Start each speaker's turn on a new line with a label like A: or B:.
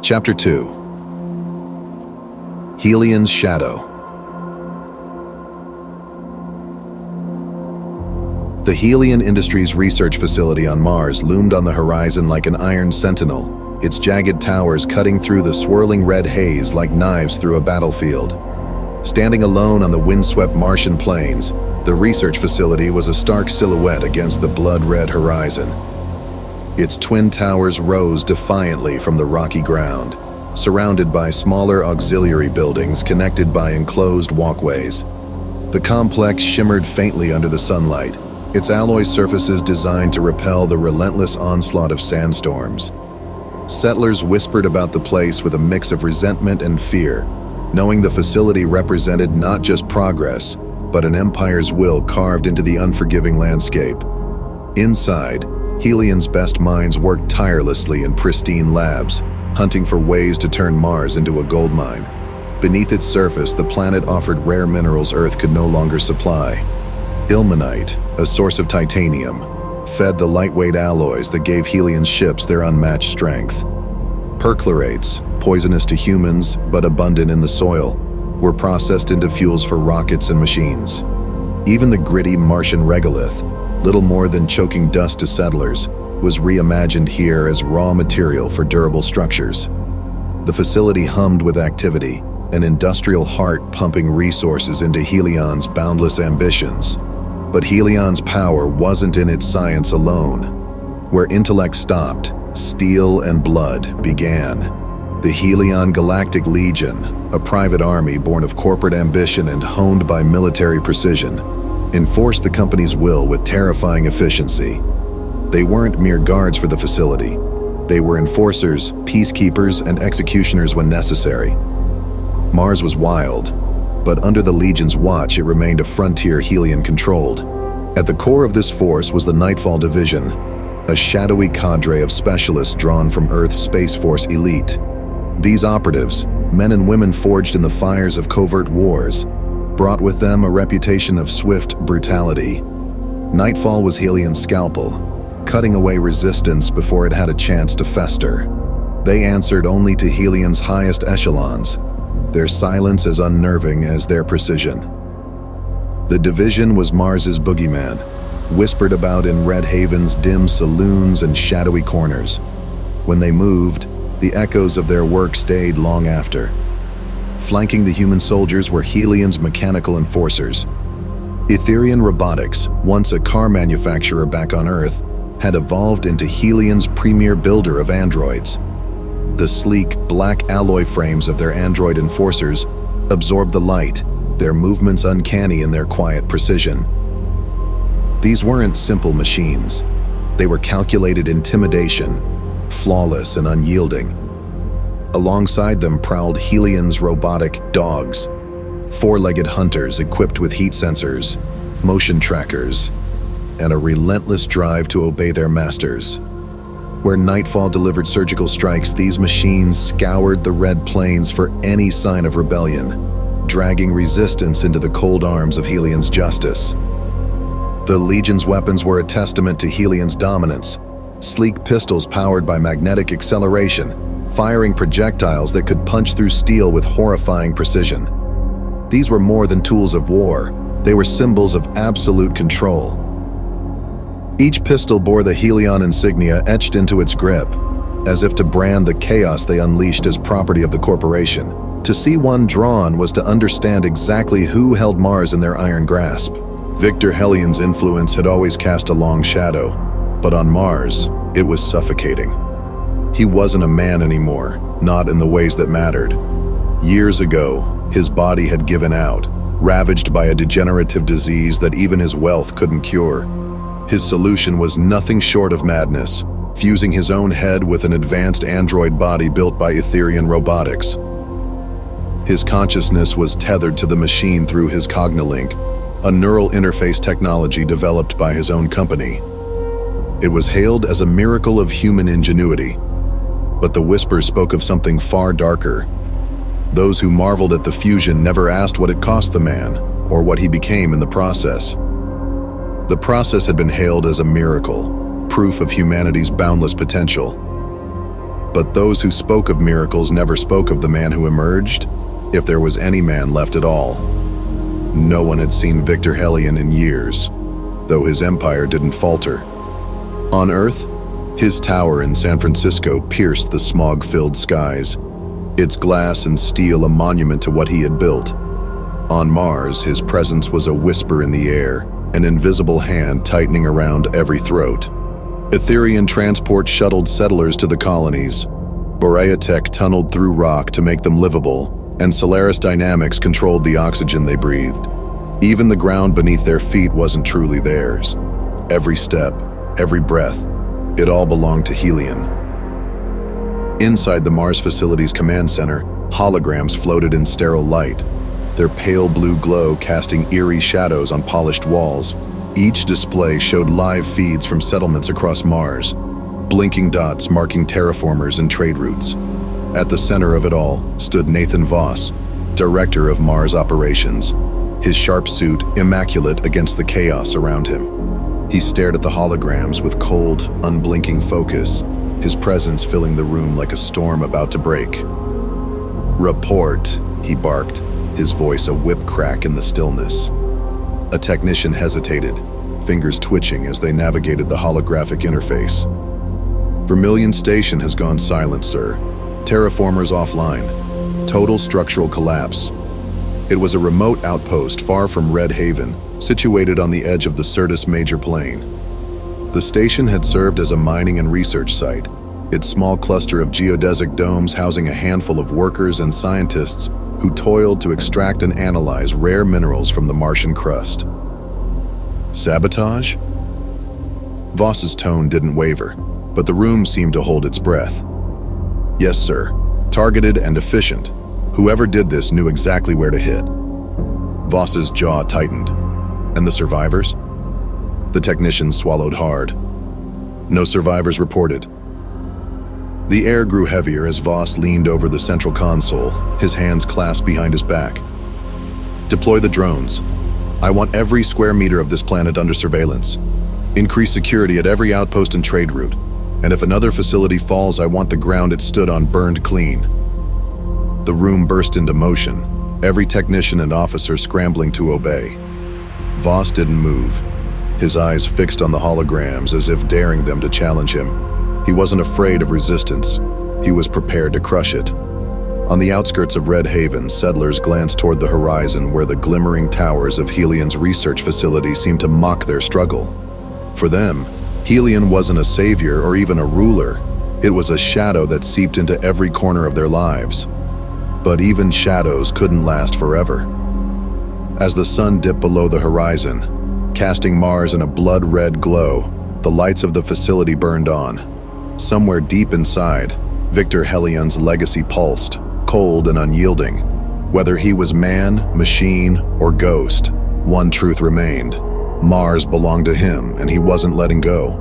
A: Chapter 2. Helion's Shadow. The Helion Industries research facility on Mars loomed on the horizon like an iron sentinel, its jagged towers cutting through the swirling red haze like knives through a battlefield. Standing alone on the windswept Martian plains, the research facility was a stark silhouette against the blood-red horizon. Its twin towers rose defiantly from the rocky ground, surrounded by smaller auxiliary buildings connected by enclosed walkways. The complex shimmered faintly under the sunlight, its alloy surfaces designed to repel the relentless onslaught of sandstorms. Settlers whispered about the place with a mix of resentment and fear, knowing the facility represented not just progress, but an empire's will carved into the unforgiving landscape. Inside, Helion's best minds worked tirelessly in pristine labs, hunting for ways to turn Mars into a gold mine. Beneath its surface, the planet offered rare minerals Earth could no longer supply. Ilmenite, a source of titanium, fed the lightweight alloys that gave Helion's ships their unmatched strength. Perchlorates, poisonous to humans but abundant in the soil, were processed into fuels for rockets and machines. Even the gritty Martian regolith, little more than choking dust to settlers, was reimagined here as raw material for durable structures. The facility hummed with activity, an industrial heart pumping resources into Helion's boundless ambitions. But Helion's power wasn't in its science alone. Where intellect stopped, steel and blood began. The Helion Galactic Legion, a private army born of corporate ambition and honed by military precision, enforced the company's will with terrifying efficiency. They weren't mere guards for the facility. They were enforcers, peacekeepers, and executioners when necessary. Mars was wild, but under the Legion's watch it remained a frontier Helion controlled. At the core of this force was the Nightfall Division, a shadowy cadre of specialists drawn from Earth's Space Force elite. These operatives, men and women forged in the fires of covert wars, brought with them a reputation of swift brutality. Nightfall was Helion's scalpel, cutting away resistance before it had a chance to fester. They answered only to Helion's highest echelons, their silence as unnerving as their precision. The division was Mars's boogeyman, whispered about in Red Haven's dim saloons and shadowy corners. When they moved, the echoes of their work stayed long after. Flanking the human soldiers were Helion's mechanical enforcers. Etherian Robotics, once a car manufacturer back on Earth, had evolved into Helion's premier builder of androids. The sleek, black alloy frames of their android enforcers absorbed the light, their movements uncanny in their quiet precision. These weren't simple machines. They were calculated intimidation, flawless and unyielding. Alongside them prowled Helion's robotic dogs, four-legged hunters equipped with heat sensors, motion trackers, and a relentless drive to obey their masters. Where Nightfall delivered surgical strikes, these machines scoured the red plains for any sign of rebellion, dragging resistance into the cold arms of Helion's justice. The Legion's weapons were a testament to Helion's dominance, sleek pistols powered by magnetic acceleration, firing projectiles that could punch through steel with horrifying precision. These were more than tools of war, they were symbols of absolute control. Each pistol bore the Helion insignia etched into its grip, as if to brand the chaos they unleashed as property of the corporation. To see one drawn was to understand exactly who held Mars in their iron grasp. Victor Helion's influence had always cast a long shadow, but on Mars, it was suffocating. He wasn't a man anymore, not in the ways that mattered. Years ago, his body had given out, ravaged by a degenerative disease that even his wealth couldn't cure. His solution was nothing short of madness, fusing his own head with an advanced android body built by Etherian Robotics. His consciousness was tethered to the machine through his Cognilink, a neural interface technology developed by his own company. It was hailed as a miracle of human ingenuity, but the whispers spoke of something far darker. Those who marveled at the fusion never asked what it cost the man, or what he became in the process. The process had been hailed as a miracle, proof of humanity's boundless potential. But those who spoke of miracles never spoke of the man who emerged, if there was any man left at all. No one had seen Victor Helion in years, though his empire didn't falter. On Earth, his tower in San Francisco pierced the smog-filled skies, its glass and steel a monument to what he had built. On Mars, his presence was a whisper in the air, an invisible hand tightening around every throat. Etherian transport shuttled settlers to the colonies. Borea Tech tunneled through rock to make them livable, and Solaris Dynamics controlled the oxygen they breathed. Even the ground beneath their feet wasn't truly theirs. Every step, every breath, it all belonged to Helion. Inside the Mars facility's command center, holograms floated in sterile light, their pale blue glow casting eerie shadows on polished walls. Each display showed live feeds from settlements across Mars, blinking dots marking terraformers and trade routes. At the center of it all stood Nathan Voss, Director of Mars Operations, his sharp suit immaculate against the chaos around him. He stared at the holograms with cold, unblinking focus, his presence filling the room like a storm about to break. "Report," he barked, his voice a whip crack in the stillness. A technician hesitated, fingers twitching as they navigated the holographic interface. "Vermillion Station has gone silent, sir. Terraformers offline. Total structural collapse." It was a remote outpost far from Red Haven, situated on the edge of the Syrtis Major Plain. The station had served as a mining and research site, its small cluster of geodesic domes housing a handful of workers and scientists who toiled to extract and analyze rare minerals from the Martian crust. Sabotage? Voss's tone didn't waver, but the room seemed to hold its breath. "Yes, sir. Targeted and efficient. Whoever did this knew exactly where to hit." Voss's jaw tightened. "And the survivors?" The technician swallowed hard. "No survivors reported." The air grew heavier as Voss leaned over the central console, his hands clasped behind his back. "Deploy the drones. I want every square meter of this planet under surveillance. Increase security at every outpost and trade route. And if another facility falls, I want the ground it stood on burned clean." The room burst into motion, every technician and officer scrambling to obey. Voss didn't move, his eyes fixed on the holograms as if daring them to challenge him. He wasn't afraid of resistance. He was prepared to crush it. On the outskirts of Red Haven, settlers glanced toward the horizon where the glimmering towers of Helion's research facility seemed to mock their struggle. For them, Helion wasn't a savior or even a ruler. It was a shadow that seeped into every corner of their lives. But even shadows couldn't last forever. As the sun dipped below the horizon, casting Mars in a blood-red glow, the lights of the facility burned on. Somewhere deep inside, Victor Helion's legacy pulsed, cold and unyielding. Whether he was man, machine, or ghost, one truth remained. Mars belonged to him, and he wasn't letting go.